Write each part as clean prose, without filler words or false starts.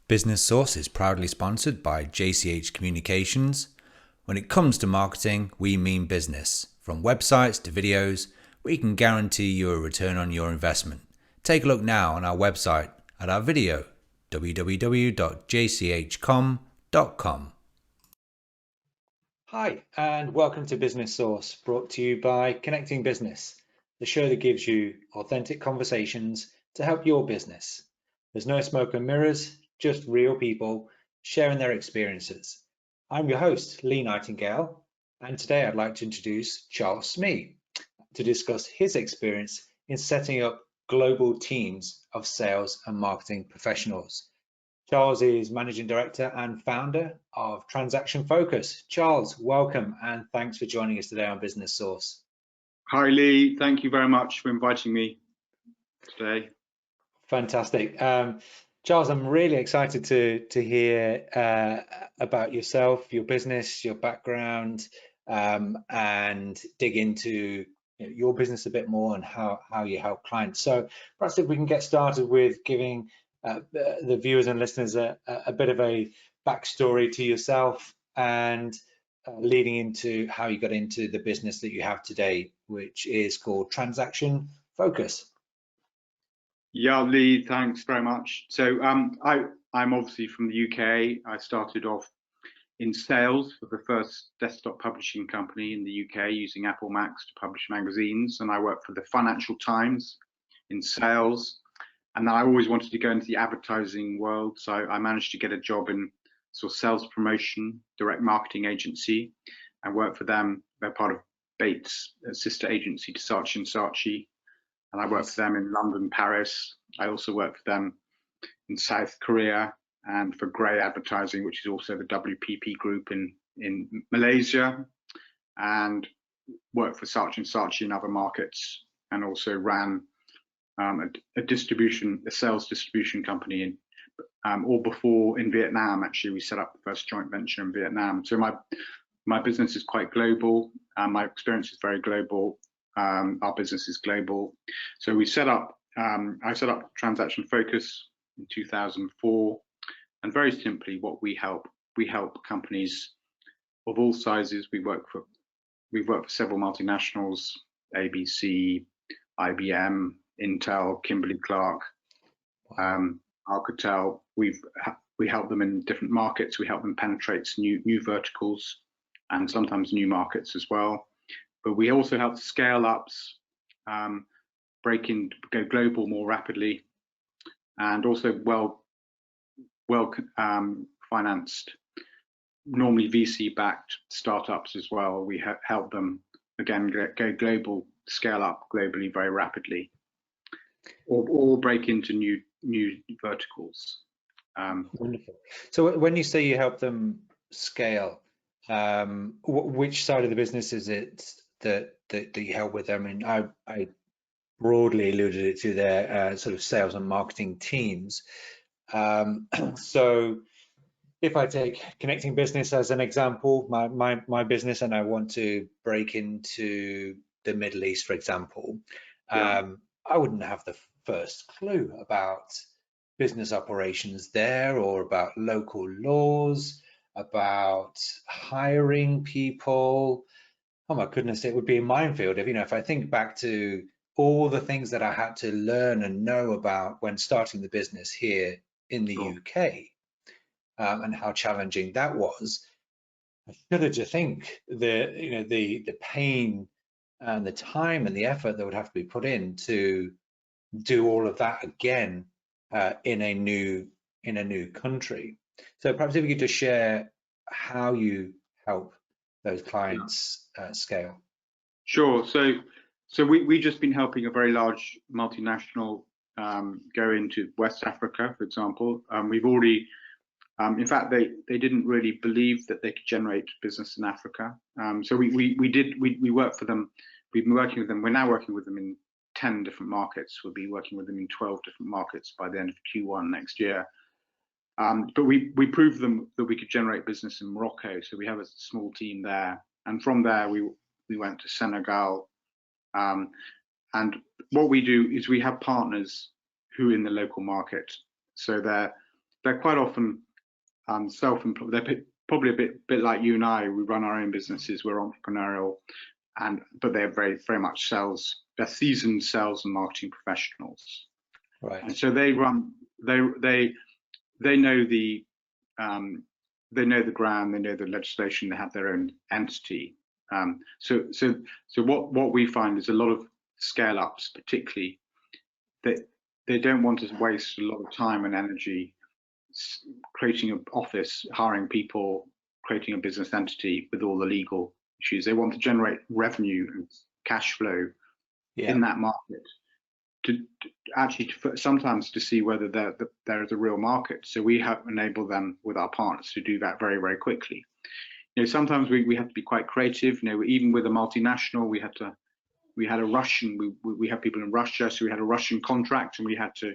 Business Source is proudly sponsored by JCH Communications. When it comes to marketing, we mean business. From websites to videos, we can guarantee you a return on your investment. Take a look now on our website at our video, www.jchcom.com. Hi, and welcome to Business Source, brought to you by Connecting Business, the show that gives you authentic conversations to help your business. There's no smoke and mirrors, just real people sharing their experiences. I'm your host, Lee Nightingale, and today I'd like to introduce Charles Smee to discuss his experience in setting up global teams of sales and marketing professionals. Charles is Managing Director and founder of Transaction Focus. Charles, welcome and thanks for joining us today on Business Source. Hi Lee, thank you very much for inviting me today. Fantastic. Charles, I'm really excited to hear about yourself, your business, your background, and dig into your business a bit more and how you help clients. So perhaps if we can get started with giving the viewers and listeners a bit of a backstory to yourself and leading into how you got into the business that you have today, which is called Transaction Focus. Yeah, Lee, thanks very much. So I'm obviously from the UK. I started off in sales for the first desktop publishing company in the UK using Apple Macs to publish magazines, and I worked for the Financial Times in sales. And then I always wanted to go into the advertising world, so I managed to get a job in sort of sales promotion, direct marketing agency, and worked for them. They're part of Bates, a sister agency to Saatchi & Saatchi, and I worked for them in London, Paris. I also worked for them in South Korea and for Grey Advertising, which is also the WPP group in Malaysia, and worked for Saatchi & Saatchi in other markets, and also ran a sales distribution company in, all before in Vietnam. Actually, we set up the first joint venture in Vietnam. So my business is quite global, and my experience is very global. Our business is global. So I set up Transaction Focus in 2004, and very simply, what we help companies of all sizes. We've worked for several multinationals: ABC, IBM, Intel, Kimberly-Clark, Alcatel. We help them in different markets. We help them penetrate new verticals and sometimes new markets as well. But we also help scale-ups go global more rapidly, and also well financed, normally VC-backed startups as well. We help them again go global, scale up globally very rapidly, or break into new verticals. Wonderful. So when you say you help them scale, which side of the business is it that you help with? I mean, I broadly alluded it to their sort of sales and marketing teams. So if I take Connecting Business as an example, my business, and I want to break into the Middle East, for example, I wouldn't have the first clue about business operations there, or about local laws, about hiring people. Oh my goodness, it would be a minefield. If I think back to all the things that I had to learn and know about when starting the business here in the UK, and how challenging that was. I shudder to think the pain and the time and the effort that would have to be put in to do all of that again in a new country. So perhaps if you could just share how you help those clients scale. Sure. So we've just been helping a very large multinational go into West Africa, for example. We've already, in fact, they didn't really believe that they could generate business in Africa. So we worked for them. We've been working with them. We're now working with them in 10 different markets. We'll be working with them in 12 different markets by the end of Q1 next year. But we proved them that we could generate business in Morocco. So we have a small team there, and from there we went to Senegal. And what we do is we have partners who in the local market. So they're quite often self-employed. They're probably a bit like you and I. We run our own businesses. We're entrepreneurial, but they're very much sales. They're seasoned sales and marketing professionals. Right. And so they run. They know the ground. They know the legislation. They have their own entity. So what we find is a lot of scale ups, particularly, that they don't want to waste a lot of time and energy creating an office, hiring people, creating a business entity with all the legal issues. They want to generate revenue and cash flow in that market to sometimes to see whether there is a real market. So we have enabled them with our partners to do that very, very quickly. Sometimes we have to be quite creative. Even with a multinational, we had a Russian, we have people in Russia, so we had a Russian contract, and we had to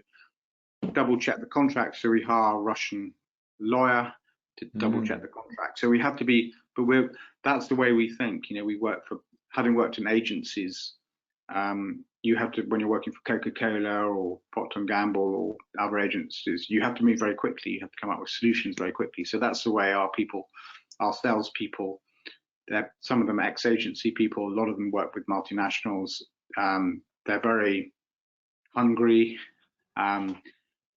double check the contract. So we hire a Russian lawyer to double check the contract. So we have to be, but that's the way we think. We work for, having worked in agencies, you have to, when you're working for Coca-Cola or Procter & Gamble or other agencies, you have to move very quickly. You have to come up with solutions very quickly. So that's the way our people, our salespeople, some of them ex-agency people, a lot of them work with multinationals. They're very hungry.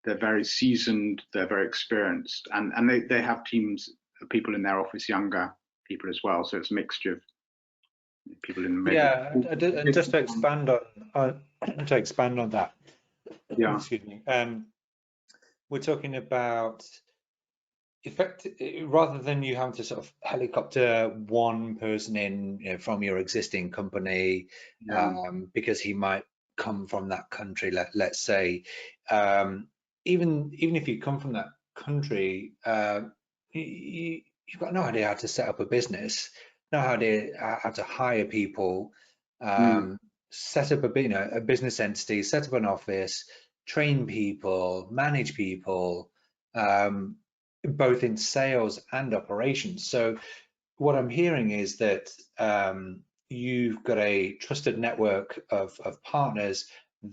They're very seasoned. They're very experienced, and they have teams of people in their office, younger people as well. So it's a mixture of people in. And just to expand on that. Yeah. Excuse me. We're talking about rather than you having to sort of helicopter one person in, from your existing company, because he might come from that country. Let's say, even if you come from that country, you've got no idea how to set up a business, no idea how to hire people, set up a business entity, set up an office, train people, manage people, both in sales and operations. So what I'm hearing is that you've got a trusted network of partners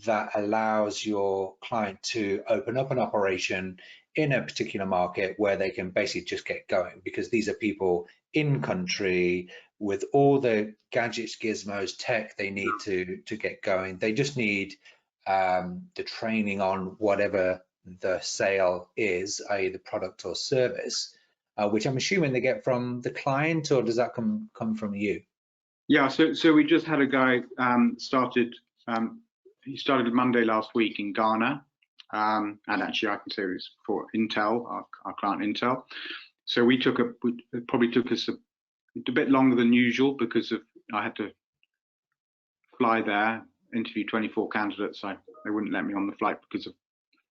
that allows your client to open up an operation in a particular market where they can basically just get going, because these are people in country with all the gadgets, gizmos, tech they need to get going. They just need the training on whatever the sale is, i.e. the product or service, which I'm assuming they get from the client, or does that come from you? Yeah, so we just had a guy he started Monday last week in Ghana, and actually I can say it was for Intel, our client Intel. So it probably took us a bit longer than usual because I had to fly there, interview 24 candidates. They wouldn't let me on the flight because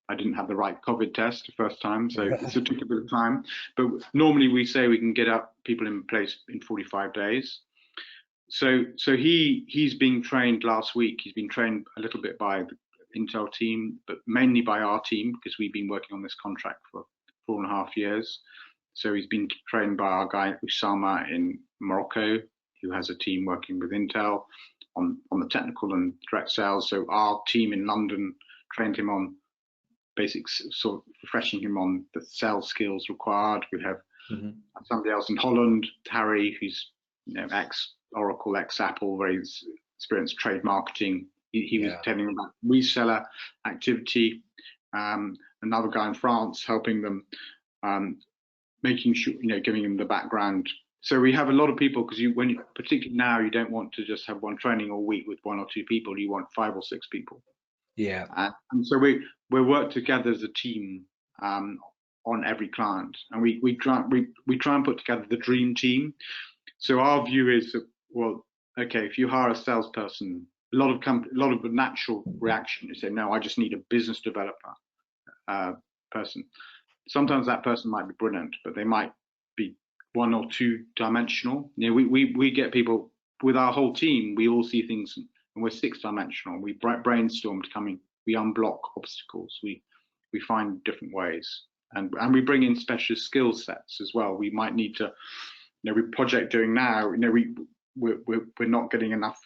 I didn't have the right COVID test the first time, so it took a bit of time. But normally we say we can get people in place in 45 days. So he's being trained last week. He's been trained a little bit by the Intel team, but mainly by our team, because we've been working on this contract for 4.5 years. So he's been trained by our guy Usama in Morocco, who has a team working with Intel on the technical and direct sales. So our team in London trained him on basics, sort of refreshing him on the sales skills required. We have somebody else in Holland, Harry, who's ex-Oracle, ex-Apple, very experienced trade marketing. He was telling about reseller activity. Another guy in France helping them, making sure, giving them the background. So we have a lot of people, because particularly now, you don't want to just have one training all week with 1 or 2 people. You want 5 or 6 people. Yeah. And so we work together as a team on every client, and we try and put together the dream team. So our view is that, well, okay, if you hire a salesperson, a lot of the natural reaction is say, no, I just need a business developer person. Sometimes that person might be brilliant, but they might be 1 or 2 dimensional. We get people with our whole team. We all see things, and we're 6 dimensional. We brainstorm to come in. We unblock obstacles. We find different ways, and we bring in specialist skill sets as well. We might need to, with project doing now, we're not getting enough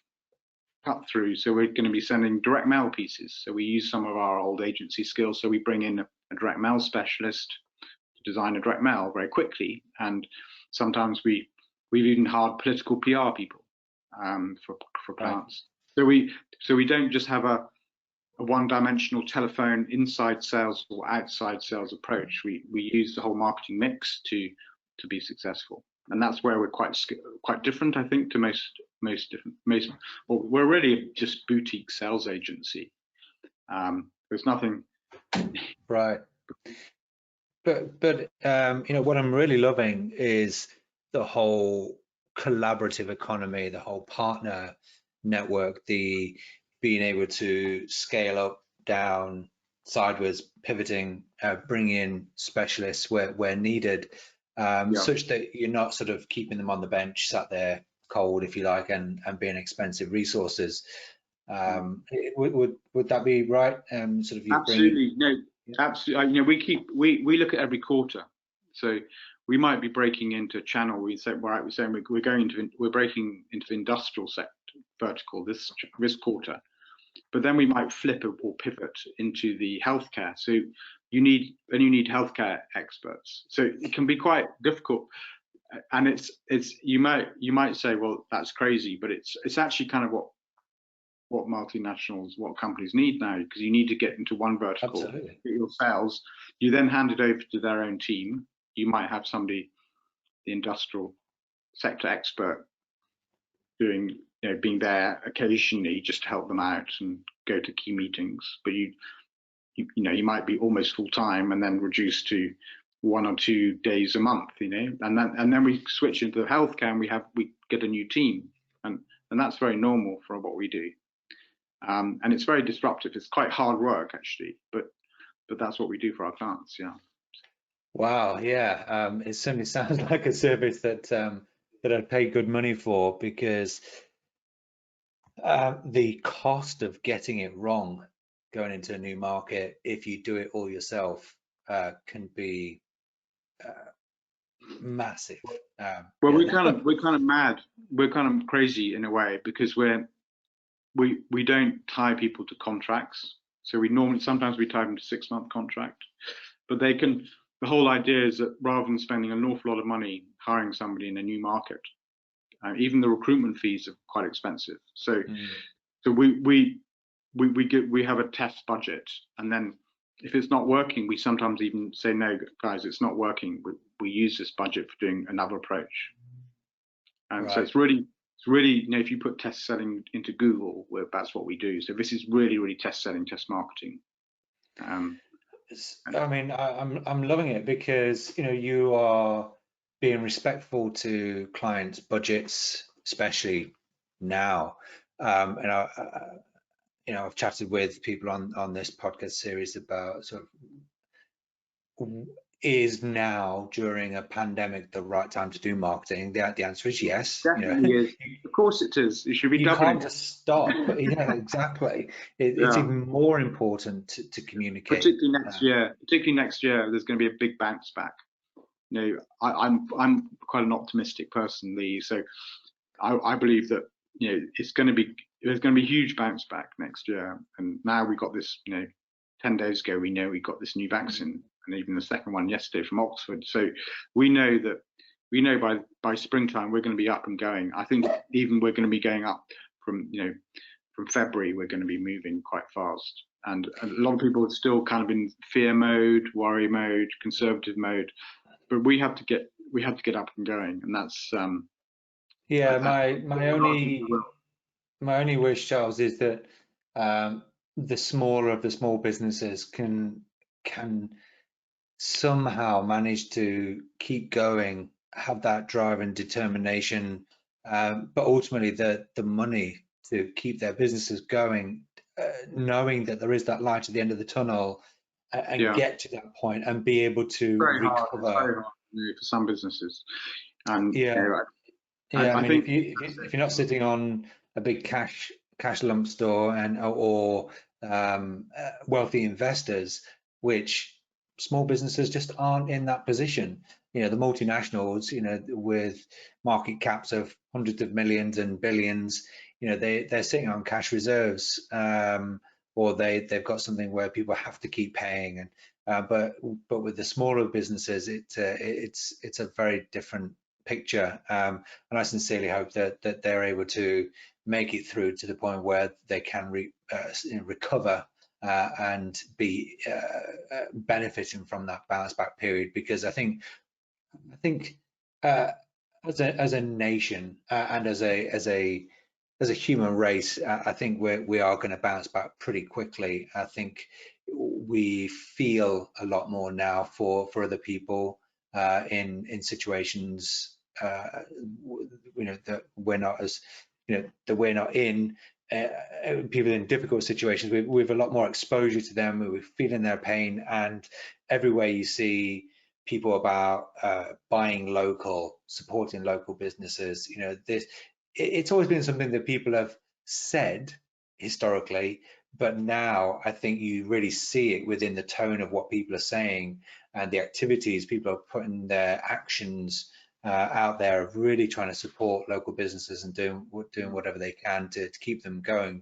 cut through, so we're going to be sending direct mail pieces. So we use some of our old agency skills. So we bring in a direct mail specialist design a direct mail very quickly, and sometimes we've even hired political PR people for clients. Right. So we don't just have a one-dimensional telephone inside sales or outside sales approach. We use the whole marketing mix to be successful, and that's where we're quite different, I think, to most. Well, we're really just boutique sales agency. There's nothing. Right. But you know, what I'm really loving is the whole collaborative economy, the whole partner network, the being able to scale up, down, sideways, pivoting, bring in specialists where needed, such that you're not sort of keeping them on the bench, sat there cold, if you like, and being expensive resources. Would that be right? Sort of you absolutely no. Absolutely, you know, we look at every quarter. So we might be breaking into a channel. We say, right, we're saying we're breaking into the industrial sector vertical this quarter, but then we might flip or pivot into the healthcare. So you need healthcare experts. So it can be quite difficult, and it's you might say, well, that's crazy, but it's actually kind of what multinationals, what companies need now, because you need to get into one vertical, get your sales, you then hand it over to their own team. You might have somebody, the industrial sector expert, doing, you know, being there occasionally just to help them out and go to key meetings. But you might be almost full time and then reduce to 1 or 2 days a month, you know, and then we switch into the healthcare and we get a new team, and that's very normal for what we do. And it's very disruptive. It's quite hard work, actually, but that's what we do for our clients. Yeah. Wow. Yeah. It certainly sounds like a service that I'd pay good money for, because the cost of getting it wrong going into a new market, if you do it all yourself, can be massive. Well, we're kind of mad. We're kind of crazy in a way, because we don't tie people to contracts. So sometimes we tie them to 6-month contract, but the whole idea is that rather than spending an awful lot of money hiring somebody in a new market, even the recruitment fees are quite expensive. So we have a test budget, and then if it's not working, we sometimes even say, no, guys, it's not working. We use this budget for doing another approach. And so it's really, you know, if you put test selling into Google, that's what we do. So this is really test selling, test marketing. I mean, I'm loving it, because, you know, you are being respectful to clients' budgets, especially now. And you know, I've chatted with people on this podcast series about sort of, is now during a pandemic the right time to do marketing? The answer is yes. Definitely is. Of course it is. It should be doubling. You can't just stop. Yeah, exactly. It's even more important to communicate. Particularly next year. There's going to be a big bounce back. You know, I'm quite an optimistic person, Lee. So I believe that, you know, there's going to be a huge bounce back next year. And now we got this, you know, 10 days ago, we got this new vaccine, and even the second one yesterday from Oxford. So we know by springtime we're going to be up and going. I think even we're going to be going up from February. We're going to be moving quite fast, and a lot of people are still kind of in fear mode, worry mode, conservative mode. But we have to get up and going, and that's yeah. My only wish, Charles, is that the smaller of the small businesses can somehow manage to keep going, have that drive and determination, but ultimately the money to keep their businesses going, knowing that there is that light at the end of the tunnel, and get to that point and be able to recover. It's very hard for some businesses, and I mean, if you're not sitting on a big cash lump store or wealthy investors, which small businesses just aren't in that position. You know, the multinationals, you know, with market caps of hundreds of millions and billions, you know, they're sitting on cash reserves, or they've got something where people have to keep paying, but with the smaller businesses, it's a very different picture, and I sincerely hope that they're able to make it through to the point where they can recover and be benefiting from that bounce back period, because I think as a nation and as a human race, I think we are going to bounce back pretty quickly. I think we feel a lot more now for other people in situations that we're not as that we're not in. People in difficult situations, we have a lot more exposure to them. We're feeling their pain, and everywhere you see people about buying local, supporting local businesses, it's always been something that people have said historically, but now I think you really see it within the tone of what people are saying and the activities people are putting their actions out there of really trying to support local businesses and doing whatever they can to keep them going.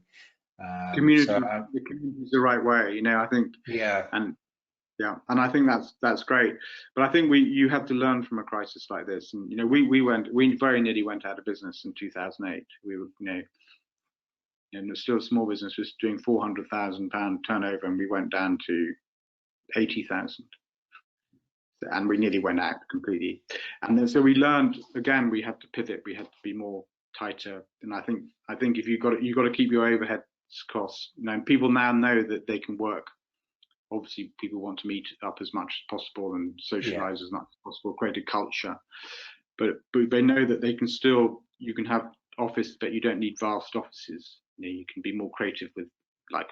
The community is the right way, I think. Yeah. And I think that's great. But I think you have to learn from a crisis like this. And we very nearly went out of business in 2008. We were and still a small business, was doing £400,000 turnover, and we went down to 80,000. And we nearly went out completely. And then so we learned, again, we had to pivot, we had to be more tighter. And I think if you've got to keep your overhead costs, people now know that they can work. Obviously people want to meet up as much as possible and socialize as much as possible, create a culture, but they know that you can have office, but you don't need vast offices. You can be more creative with like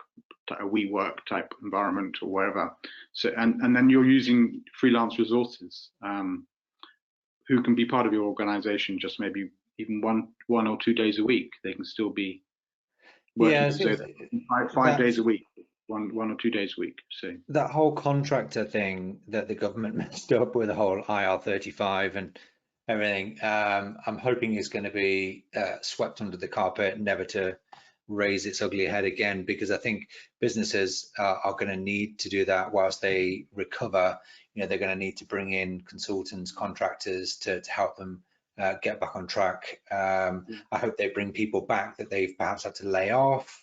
a WeWork type environment or wherever. So and then you're using freelance resources who can be part of your organization, just maybe even one or 2 days a week. They can still be working, so 5 days a week, one or 2 days a week. So that whole contractor thing that the government messed up with, the whole IR35 and everything, I'm hoping is going to be swept under the carpet, never to raise its ugly head again, because I think businesses are going to need to do that whilst they recover. They're going to need to bring in consultants, contractors to help them get back on track. I hope they bring people back that they've perhaps had to lay off.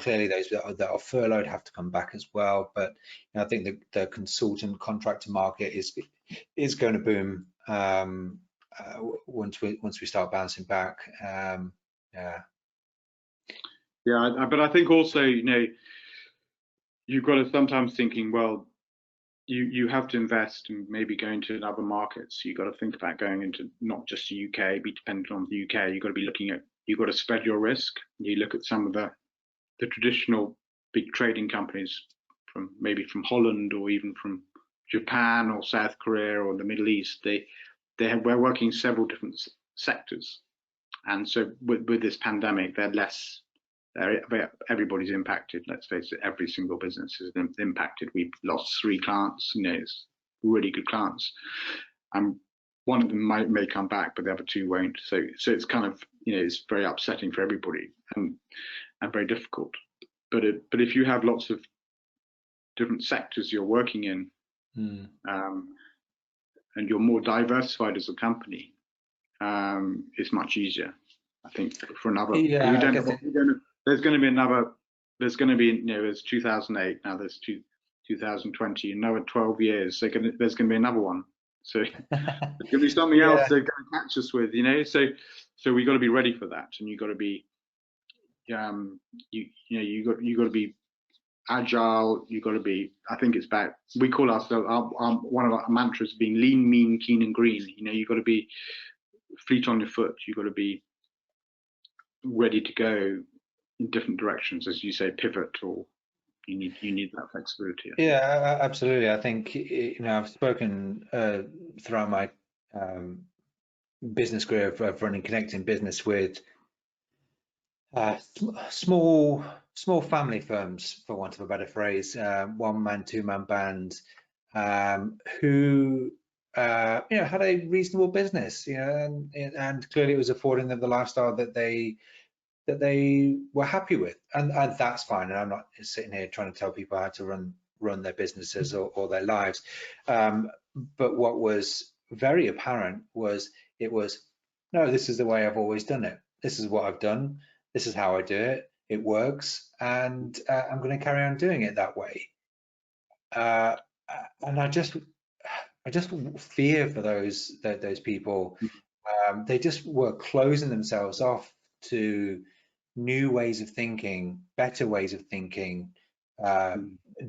Clearly those that are furloughed have to come back as well, but I think the consultant contractor market is going to boom once we start bouncing back. But I think also you've got to sometimes thinking, well, you have to invest and maybe go into other markets. You've got to think about going into not just the UK, be dependent on the UK. You've got to be you've got to spread your risk. You look at some of the traditional big trading companies from Holland or even from Japan or South Korea or the Middle East. We're working in several different sectors, and so with this pandemic, everybody's impacted. Let's face it, every single business is impacted. We've lost 3 clients, really good clients, and one of them may come back, but the other 2 won't. So it's kind of it's very upsetting for everybody and very difficult. But if you have lots of different sectors you're working in, and you're more diversified as a company, it's much easier, I think, for another. There's going to be another. There's going to be there's 2008, now there's 2020, another 12 years. There's going to be another one. So there's going to be something else they're going to catch us with, So we got to be ready for that, and you got to be, you got to be agile. You got to be. I think it's about. We call ourselves one of our mantras being lean, mean, keen, and green. You got to be fleet on your foot. You got to be ready to go in different directions, as you say, pivot, or you need that flexibility. Yeah, absolutely. I think I've spoken throughout my business career of running connecting business with small family firms, for want of a better phrase, 1-man, 2-man bands, who had a reasonable business, and clearly it was affording them the lifestyle that they were happy with, and that's fine. And I'm not sitting here trying to tell people how to run run their businesses or their lives. But what was very apparent was no, this is the way I've always done it. This is what I've done. This is how I do it. It works, and I'm going to carry on doing it that way. And I just fear for those people. They just were closing themselves off to new ways of thinking, better ways of thinking,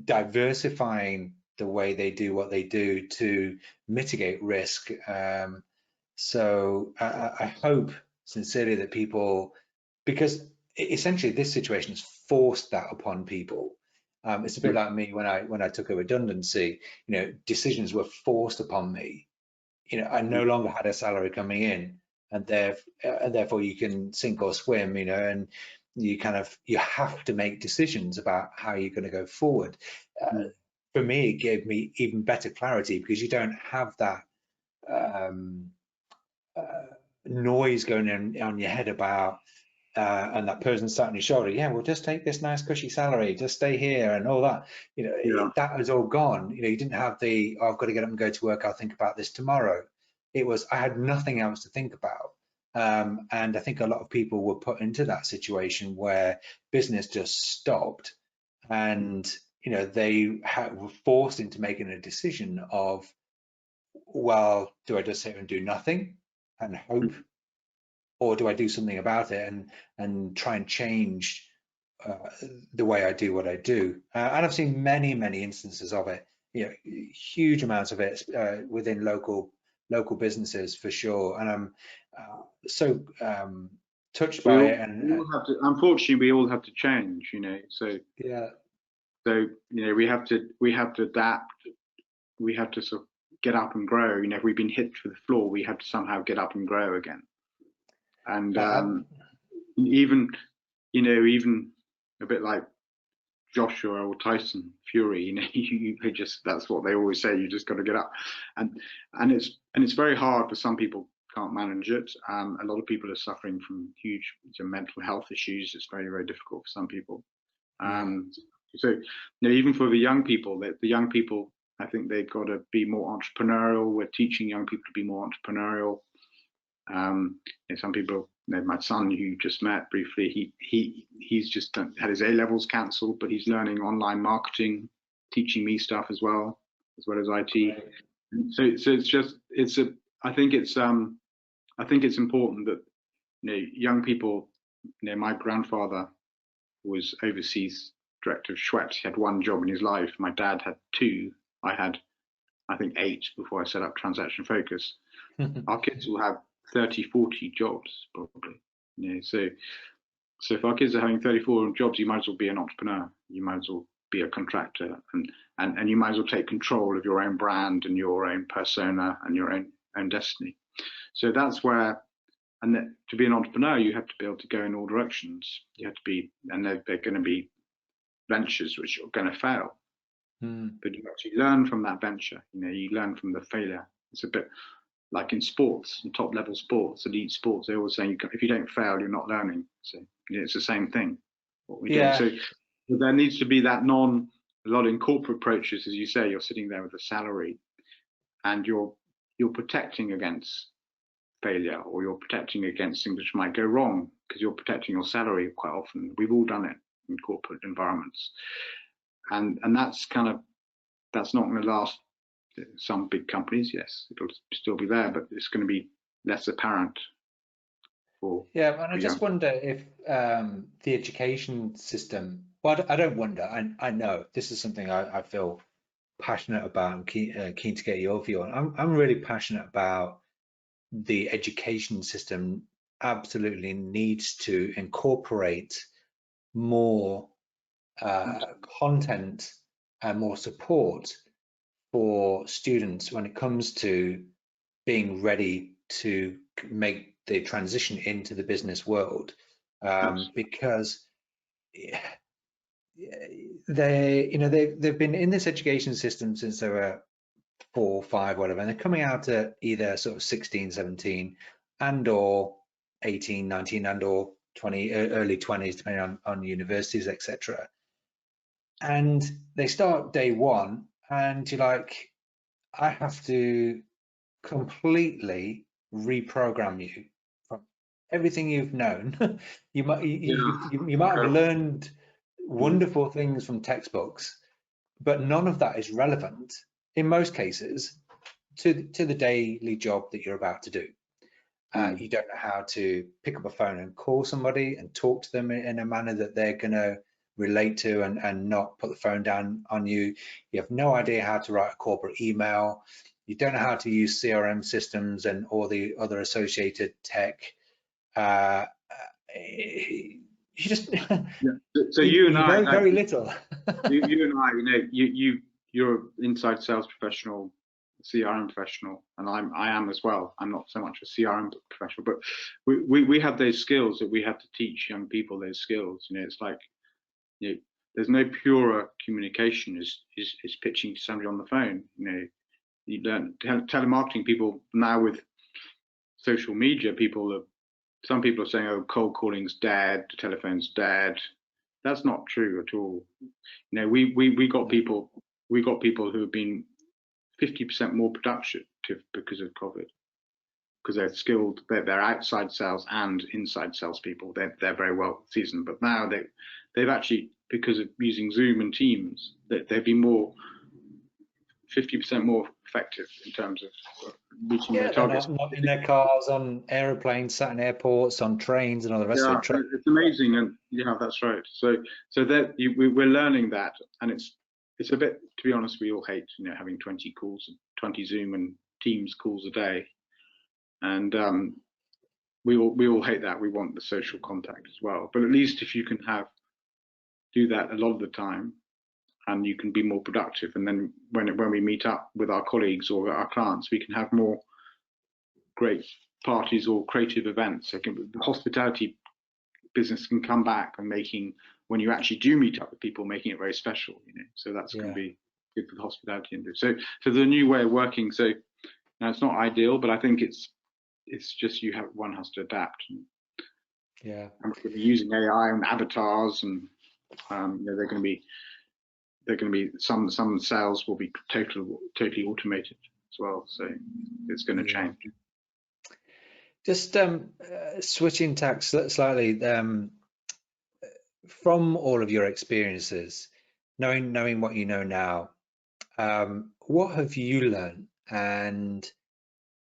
diversifying the way they do what they do to mitigate risk. So I hope sincerely that people, because essentially this situation has forced that upon people. It's a bit like me when I took a redundancy. Decisions were forced upon me. I no longer had a salary coming in, and therefore you can sink or swim. And you have to make decisions about how you're going to go forward. For me, it gave me even better clarity, because you don't have that noise going on your head about and that person sat on your shoulder, yeah, well, just take this nice cushy salary, just stay here and all that. That was all gone. You didn't have the, oh, I've got to get up and go to work, I'll think about this tomorrow. It was, I had nothing else to think about. And I think a lot of people were put into that situation where business just stopped, and they were forced into making a decision of, well, do I just sit and do nothing and hope, or do I do something about it and try and change the way I do what I do? And I've seen many instances of it, huge amounts of it within local businesses for sure. And I'm so touched by it. And unfortunately, we all have to change. So yeah. So we have to adapt. We have to sort of get up and grow. If we've been hit to the floor, we have to somehow get up and grow again. And even a bit like Joshua or Tyson Fury, you just, that's what they always say. You just got to get up, and it's very hard for some people. Can't manage it. A lot of people are suffering from huge mental health issues. It's very difficult for some people. So even for the young people, I think they've got to be more entrepreneurial. We're teaching young people to be more entrepreneurial. Some people, my son who you just met briefly, he's just had his A-levels cancelled, but he's learning online marketing, teaching me stuff as well as IT. So I think it's important that young people. My grandfather was overseas director of Schweppes. He had one job in his life. My dad had two. I had, I think, 8 before I set up Transaction Focus. Our kids will have 30, 40 jobs probably. So if our kids are having 34 jobs, you might as well be an entrepreneur. You might as well be a contractor, and you might as well take control of your own brand and your own persona and your own destiny. So that's where, and that, to be an entrepreneur, you have to be able to go in all directions. You have to be, and they're going to be ventures which are going to fail. But you actually learn from that venture. You learn from the failure. It's a bit like in sports, in top level sports, elite sports. They always say, if you don't fail, you're not learning. So it's the same thing. What we do. So there needs to be that a lot in corporate approaches, as you say, you're sitting there with a salary, and you're protecting against failure, or you're protecting against things which might go wrong, because you're protecting your salary quite often. We've all done it in corporate environments, and that's not going to last. Some big companies, yes, it'll still be there, but it's going to be less apparent. And I just wonder if the education system, well, I don't wonder, I know this is something I feel passionate about and keen to get your view on. I'm really passionate about the education system. Absolutely needs to incorporate more content and more support for students when it comes to being ready to make the transition into the business world, because they've been in this education system since they were 4, 5, whatever, and they're coming out at either sort of 16, 17 and or 18, 19 and or 20, early 20s, depending on universities, etc. And they start day one, and you're like, I have to completely reprogram you from everything you've known. You might have Incredible. learned wonderful things from textbooks, but none of that is relevant in most cases to the daily job that you're about to do. You don't know how to pick up a phone and call somebody and talk to them in a manner that they're going to relate to and not put the phone down on you. You have no idea how to write a corporate email. You don't know how to use CRM systems and all the other associated tech. You just So you know very little. you and I, you're an inside sales professional, CRM professional, and I am as well. I'm not so much a CRM professional, but we have those skills that we have to teach young people. Those skills, it's like, there's no purer communication is pitching to somebody on the phone. You learn telemarketing. People now with social media, some people are saying, oh, cold calling's dead, the telephone's dead. That's not true at all. We got people who have been 50% more productive because of COVID, because they're skilled. They're outside sales and inside sales people. They're very well seasoned. But now they've actually, because of using Zoom and Teams, they've been 50% more effective in terms of reaching their targets. Not in their cars, on aeroplanes, sat in airports, on trains, and all the rest of it. It's amazing, and that's right. So that we're learning that, and it's a bit, to be honest, we all hate having 20 calls, 20 Zoom and Teams calls a day, and we all hate that. We want the social contact as well, but at least if you can do that a lot of the time, and you can be more productive, and then when we meet up with our colleagues or our clients, we can have more great parties or creative events. So the hospitality business can come back and when you actually do meet up with people, making it very special. So that's going to be good for the hospitality industry. So the new way of working. So now it's not ideal, but I think it's just one has to adapt. And we're going to be using AI and avatars, and they're going to be some sales will be totally automated as well. So it's going to change. Just switching tack slightly, from all of your experiences, knowing what you know now, what have you learned, and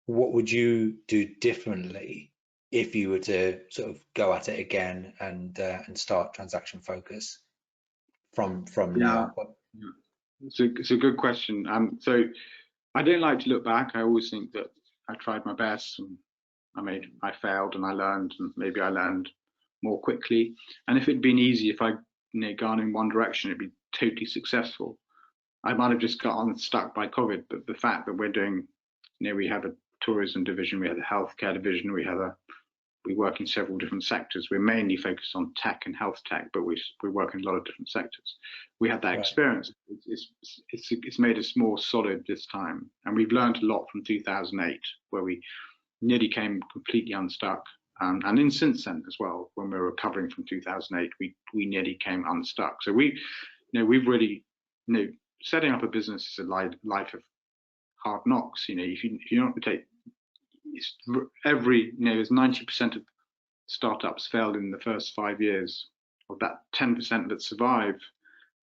what would you do differently if you were to sort of go at it again and start transaction focus from now? It's a good question. So I don't like to look back. I always think that I tried my best, and I failed, and I learned, and maybe I learned more quickly. And if it'd been easy, if I'd gone in one direction, it'd be totally successful. I might have just got unstuck by COVID. But the fact that we're doing, we have a tourism division, we have a healthcare division, we work in several different sectors. We're mainly focused on tech and health tech, but we work in a lot of different sectors. We had that experience. It's made us more solid this time, and we've learned a lot from 2008, where we nearly came completely unstuck, and then since then as well, when we were recovering from 2008, we nearly came unstuck. So we've really, setting up a business is a life of hard knocks. If you don't take, there's 90% of startups failed in the first 5 years. Of that 10% that survive,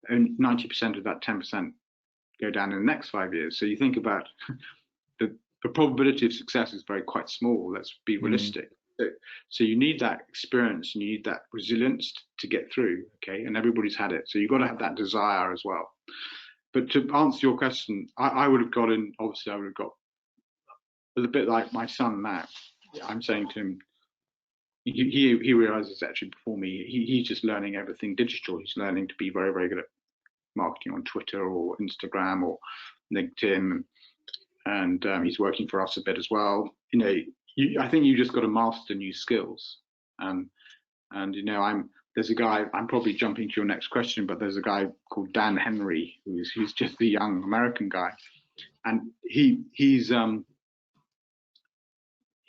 only 90% of that 10% go down in the next 5 years. So you think about the probability of success is quite small. Let's be realistic. So you need that experience, and you need that resilience to get through. Okay, and everybody's had it. So you've got to have that desire as well. But to answer your question, I would have got in. Obviously, I would have got a bit like my son now. I'm saying to him, he realizes actually before me, he's just learning everything digital. He's learning to be very, very good at marketing on Twitter or Instagram or LinkedIn, and he's working for us a bit as well. I think you just got to master new skills, and there's a guy, I'm probably jumping to your next question, but there's a guy called Dan Henry who's just a young American guy, and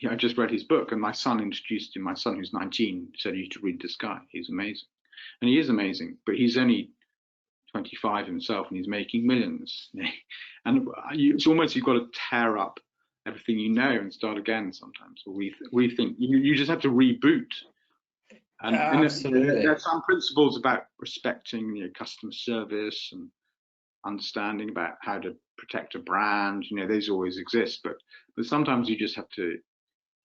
I just read his book, and my son introduced him. My son, who's 19, said, you should read this guy. He's amazing. And he is amazing, but he's only 25 himself and he's making millions. And it's almost you've got to tear up everything you know and start again sometimes. Or we think you just have to reboot. And Absolutely. there are some principles about respecting customer service and understanding about how to protect a brand. Those always exist, but sometimes you just have to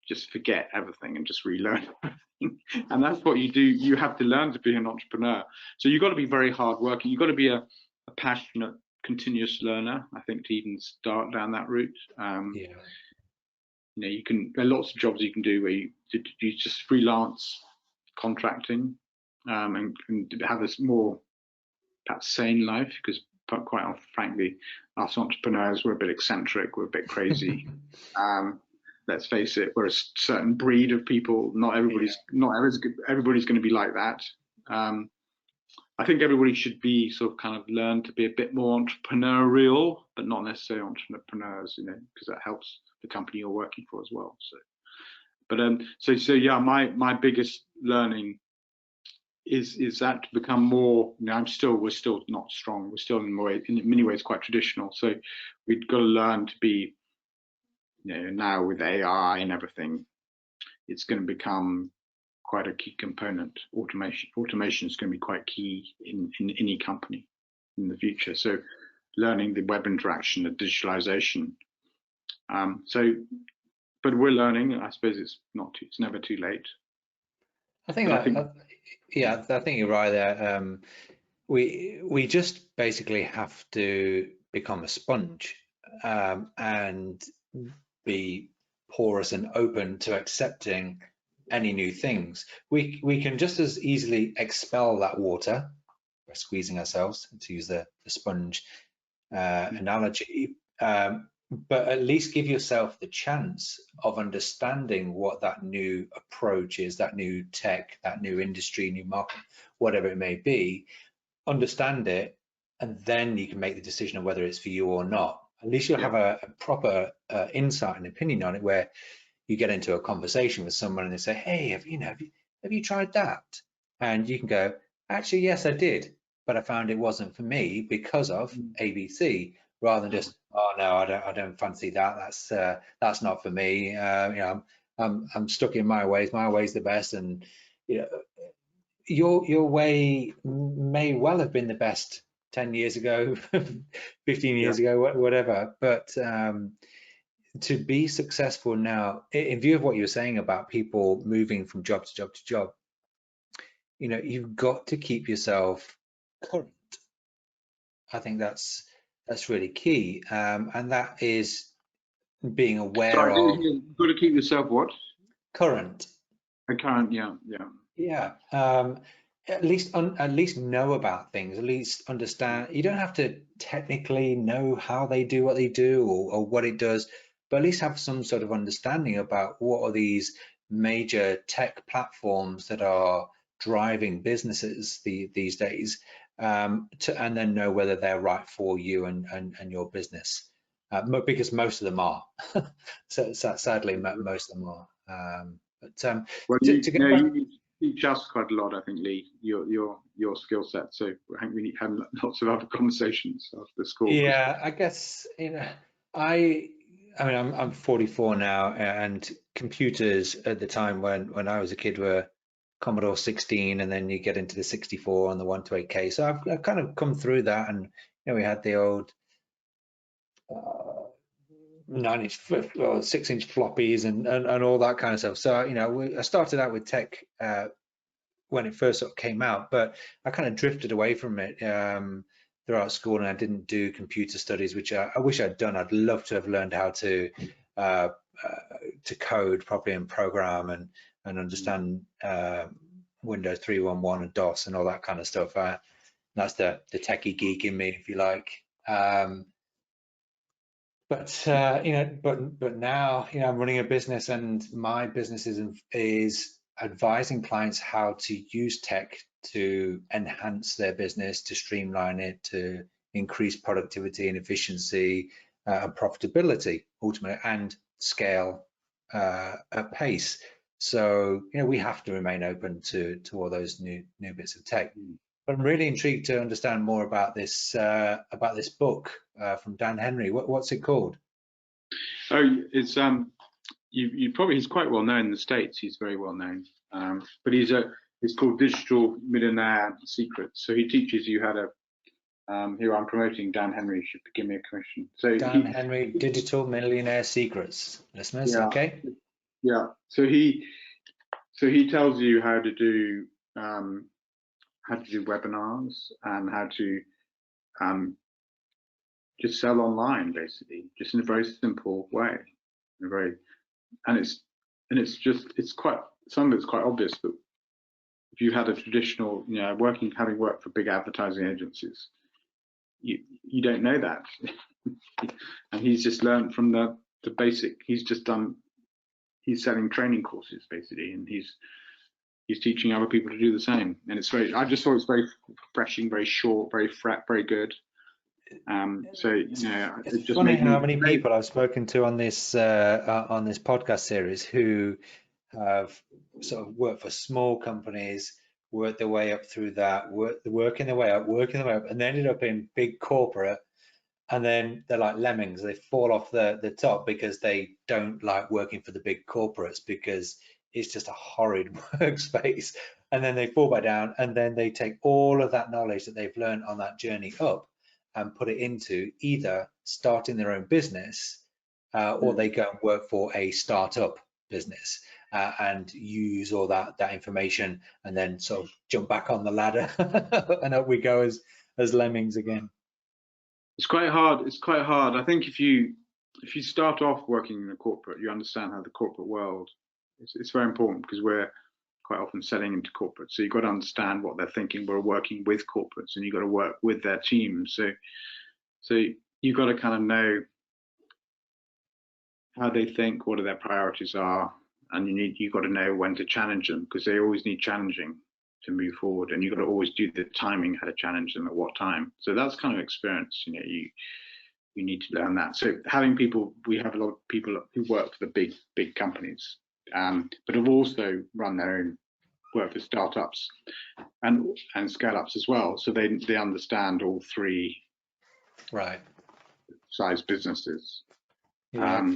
just forget everything and just relearn everything. And that's what you do. You have to learn to be an entrepreneur. So you've got to be very hardworking. You've got to be a passionate, continuous learner, I think, to even start down that route. Yeah. There are lots of jobs you can do where you just freelance contracting and have this more perhaps sane life, because quite frankly, us entrepreneurs, we're a bit eccentric, we're a bit crazy. Let's face it, we're a certain breed of people. Not everybody's going to be like that. I think everybody should be sort of kind of learn to be a bit more entrepreneurial, but not necessarily entrepreneurs, because that helps the company you're working for as well. So yeah, my biggest learning is that to become more. We're still not strong. We're still in many ways quite traditional. So we've got to learn to be. Now with AI and everything, it's going to become quite a key component. Automation is going to be quite key in any company in the future. So learning the web interaction, the digitalization. But we're learning. I suppose it's never too late. I think I think you're right there. We just basically have to become a sponge and be porous and open to accepting any new things. We can just as easily expel that water by squeezing ourselves, to use the sponge analogy, but at least give yourself the chance of understanding what that new approach is, that new tech, that new industry, new market, whatever it may be. Understand it, and then you can make the decision of whether it's for you or not. At least you'll have a proper insight and opinion on it, where you get into a conversation with someone and they say, hey, have you tried that? And you can go, actually, yes, I did, but I found it wasn't for me because of ABC, rather than just, oh no, I don't fancy that. That's not for me. I'm stuck in my ways. My way's the best, and your way may well have been the best 10 years ago, 15 years ago, whatever. But to be successful now, in view of what you were saying about people moving from job to job to job, you've got to keep yourself current. I think that's really key, and that is being aware of. You've got to keep yourself what? Current. Current, yeah. At least know about things, at least understand. You don't have to technically know how they do what they do or what it does, but at least have some sort of understanding about what are these major tech platforms that are driving businesses these days, and then know whether they're right for you and your business, because most of them are. So sadly, most of them are. Well, to get back, you teach us quite a lot, I think, Lee, your skill set. So I think we need to have lots of other conversations after the school. Yeah, I guess I mean I'm 44 now, and computers at the time when I was a kid were Commodore 16, and then you get into the 64 and the 128K. So I've kind of come through that, and we had the old 9-inch or 6-inch floppies and all that kind of stuff. So I started out with tech when it first sort of came out, but I kind of drifted away from it throughout school, and I didn't do computer studies, which I wish I'd done. I'd love to have learned how to code properly and program and understand Windows 3.11 and DOS and all that kind of stuff. That's the techie geek in me, if you like. But now I'm running a business, and my business is advising clients how to use tech to enhance their business, to streamline it, to increase productivity and efficiency and profitability ultimately, and scale at pace. So we have to remain open to all those new bits of tech. But I'm really intrigued to understand more about this book from Dan Henry. What's it called? Oh, it's you probably, he's quite well known in the States. He's very well known, but it's called Digital Millionaire Secrets. So he teaches you how to. Here I'm promoting Dan Henry. Should give me a commission. So Dan Henry, Digital Millionaire Secrets, listeners. yeah, Okay. yeah. So he tells you how to do webinars and how to just sell online, basically, just in a very simple way, in a very and it's quite something that's quite obvious. But if you had a traditional, having worked for big advertising agencies, you don't know that. And he's just learned from the basic. He's selling training courses basically, and he's teaching other people to do the same. And I just thought it's very refreshing, very short, very good. So it's funny how many people I've spoken to on this podcast series who have sort of worked for small companies, worked their way up through that, working their way up, and they ended up in big corporate. And then they're like lemmings, they fall off the top because they don't like working for the big corporates because it's just a horrid workspace. And then they fall back down, and then they take all of that knowledge that they've learned on that journey up and put it into either starting their own business or they go and work for a startup business and use all that information and then sort of jump back on the ladder and up we go as lemmings again. It's quite hard. It's quite hard. I think if you start off working in a corporate, you understand how the corporate world. It's very important because we're quite often selling into corporates. So you've got to understand what they're thinking. We're working with corporates, and you've got to work with their teams. So you've got to kind of know how they think, what their priorities are, and you've got to know when to challenge them because they always need challenging to move forward, and you've got to always do the timing, how to challenge them at what time. So that's kind of experience, you need to learn that. So having people, we have a lot of people who work for the big companies, but have also run their own work for startups and scale ups as well. So they understand all three size businesses. Yeah.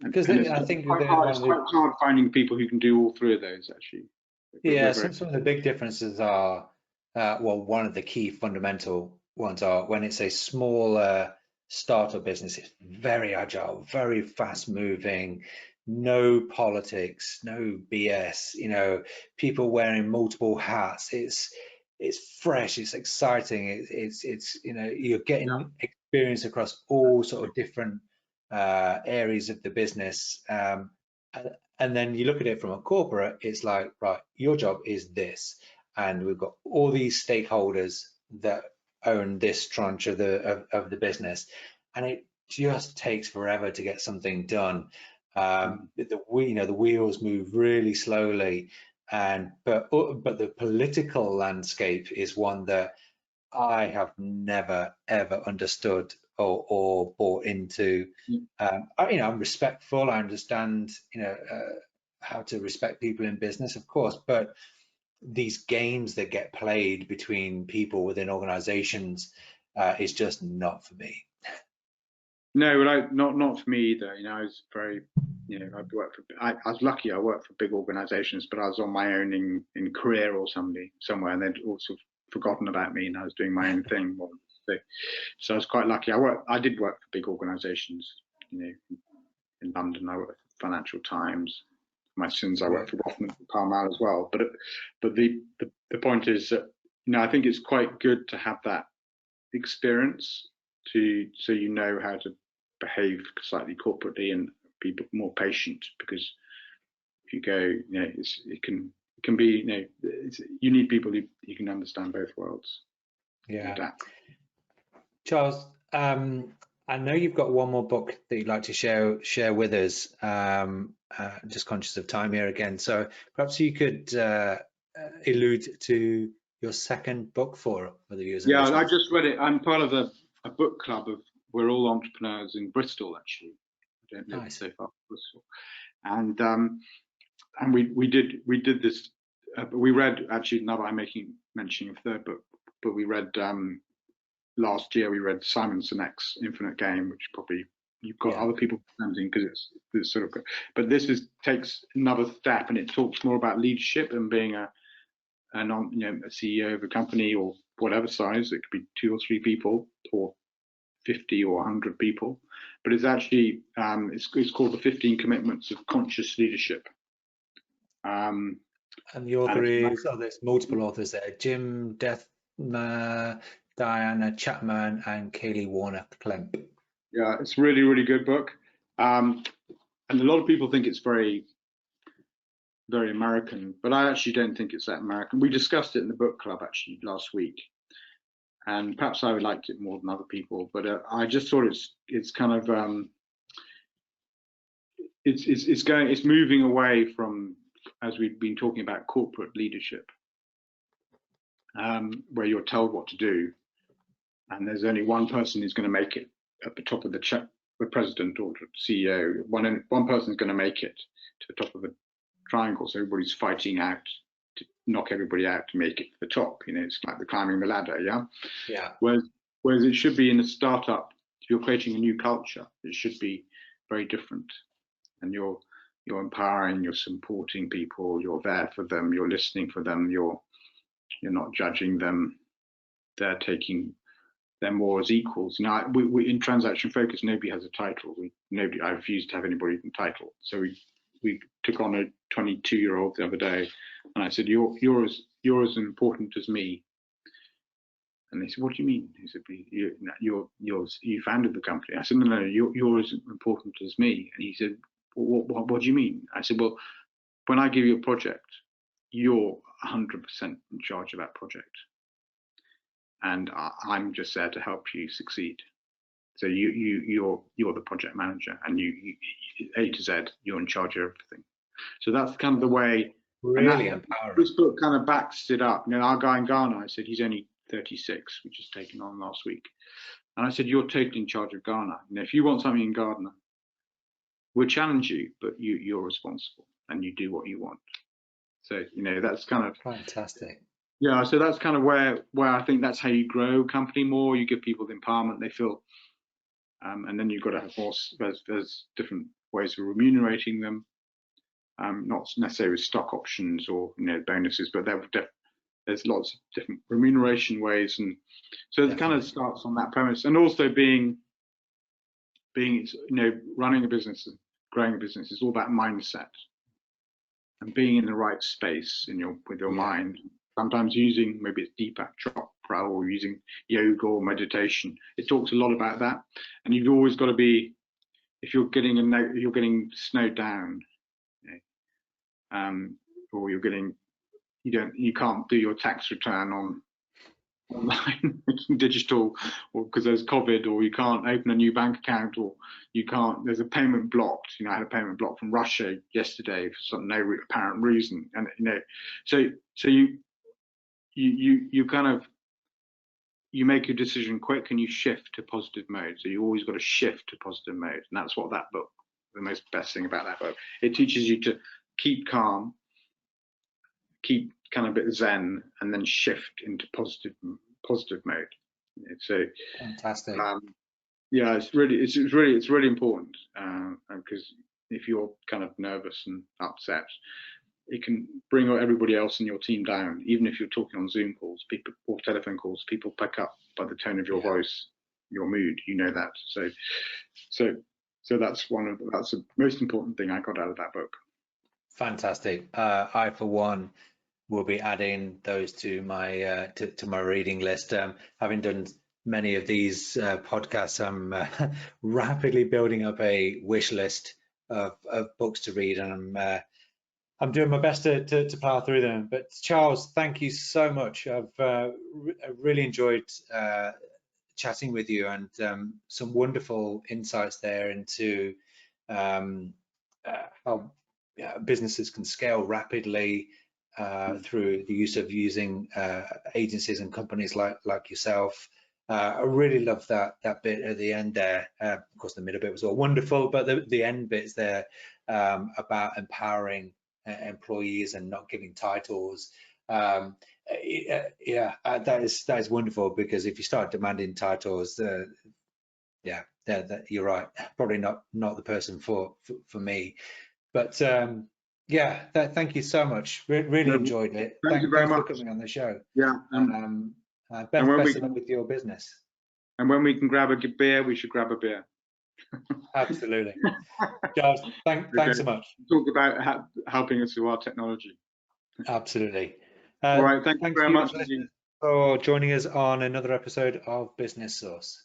Because I think it's quite hard finding people who can do all three of those actually. Yeah, some of the big differences are, well, one of the key fundamental ones are when it's a smaller startup business, it's very agile, very fast moving, no politics, no BS, people wearing multiple hats. It's fresh, it's exciting, it's you're getting experience across all sort of different areas of the business. And then you look at it from a corporate, it's like, right, your job is this. And we've got all these stakeholders that own this tranche of the business. And it just takes forever to get something done. The wheels move really slowly. But the political landscape is one that I have never ever understood or bought into. I'm respectful. I understand, how to respect people in business, of course, but these games that get played between people within organizations is just not for me. No, but not for me either. I was very, I was lucky. I worked for big organizations, but I was on my own in career or somewhere, and they'd also forgotten about me, and I was doing my own thing. So I was quite lucky. I did work for big organizations, in London. I worked for Financial Times. My sins, I worked for Rothman Palmel as well. But the point is that I think it's quite good to have that experience so you know how to behave slightly corporately and be more patient, because if you go, it can be, you need people who can understand both worlds. Yeah. Charles, I know you've got one more book that you'd like to share with us. Just conscious of time here again, so perhaps you could allude to your second book for the viewers. Yeah, I just read it. I'm part of a book club of We're All Entrepreneurs in Bristol. Actually, I don't live so far from Bristol, and we did this. We read, actually, now that I'm making mentioning a third book, but we read last year. We read Simon Sinek's Infinite Game, which probably you've got other people presenting because it's sort of. But this takes another step, and it talks more about leadership and being a CEO of a company or whatever size. It could be 2 or 3 people, or 50 or 100 people. But it's actually it's called the 15 Commitments of Conscious Leadership. And the author is, there's multiple authors there: Jim Deathma, Diana Chapman, and Kaylee Warner Klemp. Yeah, it's a really, really good book. And a lot of people think it's very, very American, but I actually don't think it's that American. We discussed it in the book club actually last week, and perhaps I would liked it more than other people. But I just thought it's kind of it's moving away from, as we've been talking about, corporate leadership, where you're told what to do, and there's only one person who's going to make it at the top of the president or CEO. One person's going to make it to the top of the triangle, so everybody's fighting out to knock everybody out to make it to the top. It's like the climbing the ladder. Yeah. Whereas it should be in a startup, if you're creating a new culture, it should be very different, and you're empowering, you're supporting people, you're there for them, you're listening for them, you're not judging them, they're more as equals. We in Transaction Focus, nobody has a title. I refuse to have anybody with a title. So we took on a 22-year-old the other day, and I said, "You're as important as me." And they said, "What do you mean?" He said, "You founded the company." I said, "No, you're as important as me." And he said, "What do you mean?" I said, "Well, when I give you a project, you're 100% in charge of that project. And I'm just there to help you succeed. So you're the project manager, and you A to Z, you're in charge of everything." So that's kind of the way. Really empowering. This book kind of backs it up. Our guy in Ghana, I said, he's only 36, which is taken on last week. And I said, "You're totally in charge of Ghana. If you want something in Ghana, we'll challenge you, but you're responsible, and you do what you want." So that's kind of fantastic. Yeah, so that's kind of where I think that's how you grow a company more. You give people the empowerment they feel, and then you've got to have more. There's different ways of remunerating them, not necessarily with stock options or bonuses, but there's lots of different remuneration ways, and so it kind of starts on that premise. And also being running a business, growing a business is all about mindset and being in the right space with your mind. Sometimes using, maybe it's Deepak Chopra, or using yoga or meditation. It talks a lot about that. And you've always got to be, if you're getting snowed down, or you can't do your tax return online, digital, or because there's COVID, or you can't open a new bank account, or there's a payment blocked. I had a payment blocked from Russia yesterday for no apparent reason, and so you kind of make a decision quick, and you shift to positive mode. So you always got to shift to positive mode, and that's what that book, the best thing about that book, it teaches you to keep calm, keep kind of a bit zen, and then shift into positive mode. So fantastic. Yeah, it's really important, because if you're kind of nervous and upset, it can bring everybody else in your team down. Even if you're talking on Zoom calls, or telephone calls, people pick up by the tone of your voice, your mood. That. So that's the most important thing I got out of that book. Fantastic. I, for one, will be adding those to my to my reading list. Having done many of these podcasts, I'm rapidly building up a wish list of books to read, and I'm doing my best to plow through them. But Charles, thank you so much. I've really enjoyed chatting with you, and some wonderful insights there into how businesses can scale rapidly through the use of using agencies and companies like yourself. I really love that bit at the end there. Of course, the middle bit was all wonderful, but the end bits there about empowering employees and not giving titles. That is wonderful, because if you start demanding titles, you're right, probably not the person for me. But thank you so much. Really No, enjoyed it. thank you very Thanks for much. coming on the show. Yeah. Best when of luck with your business. And when we can grab a beer, we should grab a beer. Absolutely. Charles, thanks so much. Talk about helping us with our technology. Absolutely. All right. Thank you Thanks very much for joining us on another episode of Business Source.